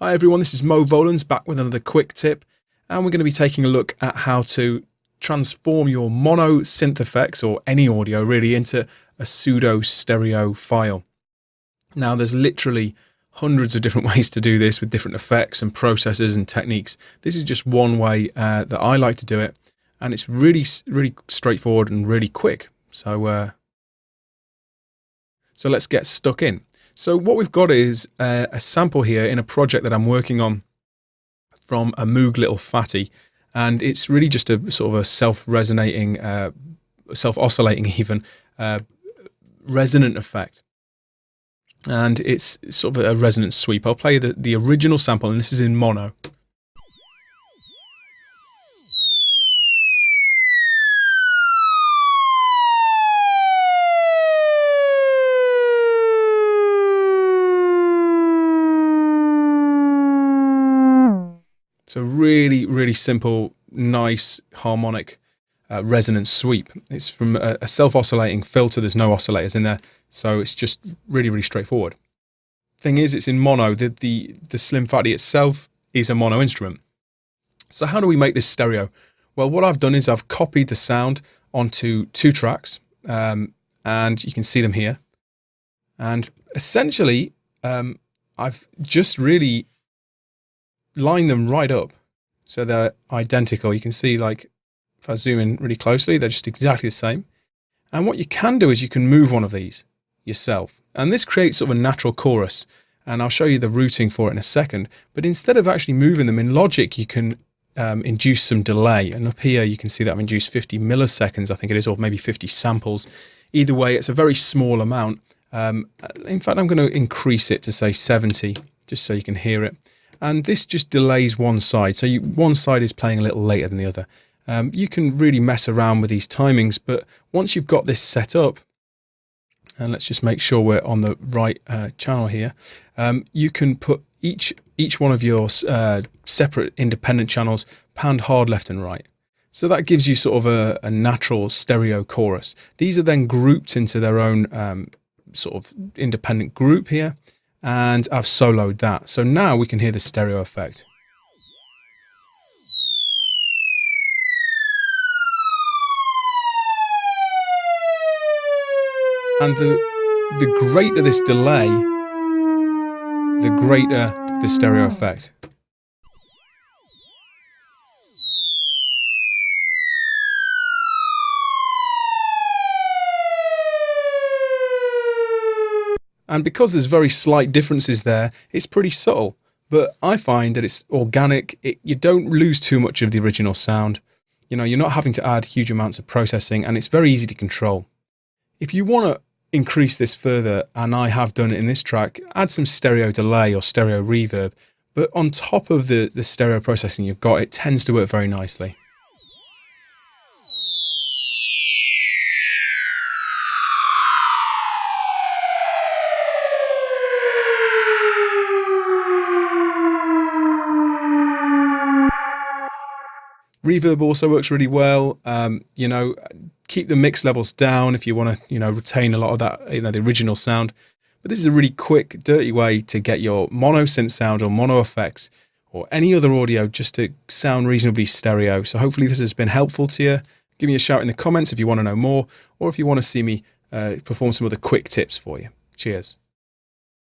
Hi everyone, this is Mo Volans back with another quick tip, and we're going to be taking a look at how to transform your mono synth effects, or any audio really, into a pseudo stereo file. Now there's literally hundreds of different ways to do this with different effects and processes and techniques. This is just one way that I like to do it, and it's really straightforward and really quick. So let's get stuck in. So what we've got is a sample here in a project that I'm working on from a Moog Little Fatty, and it's really just a sort of a self-resonating, self-oscillating even, resonant effect. And it's sort of a resonance sweep. I'll play the original sample, and this is in mono. So really simple, nice harmonic resonance sweep. It's from a self-oscillating filter. There's no oscillators in there, so it's just really straightforward. Thing is, it's in mono. The Slim Fatty itself is a mono instrument. So how do we make this stereo? Well, what I've done is I've copied the sound onto 2 tracks, and you can see them here. And essentially, I've just really line them right up so they're identical. You can see, like, if I zoom in really closely, they're just exactly the same. And what you can do is you can move one of these yourself, and this creates sort of a natural chorus, and I'll show you the routing for it in a second. But instead of actually moving them in Logic, you can induce some delay, and up here you can see that I've induced 50 milliseconds, I think it is, or maybe 50 samples. Either way, it's a very small amount. In fact, I'm going to increase it to say 70 just so you can hear it. And this just delays one side. So one side is playing a little later than the other. You can really mess around with these timings, but once you've got this set up, and let's just make sure we're on the right channel here, you can put each one of your separate independent channels panned hard left and right. So that gives you sort of a natural stereo chorus. These are then grouped into their own sort of independent group here. And I've soloed that. So now we can hear the stereo effect. And the greater this delay, the greater the stereo effect. And because there's very slight differences there, it's pretty subtle. But I find that it's organic. You don't lose too much of the original sound. You know, you're not having to add huge amounts of processing, and it's very easy to control. If you want to increase this further, and I have done it in this track, add some stereo delay or stereo reverb. But on top of the stereo processing you've got, it tends to work very nicely. Reverb also works really well. You know, keep the mix levels down if you want to, you know, retain a lot of that, you know, the original sound. But this is a really quick, dirty way to get your mono synth sound or mono effects or any other audio just to sound reasonably stereo. So hopefully this has been helpful to you. Give me a shout in the comments if you want to know more, or if you want to see me perform some other quick tips for you. Cheers.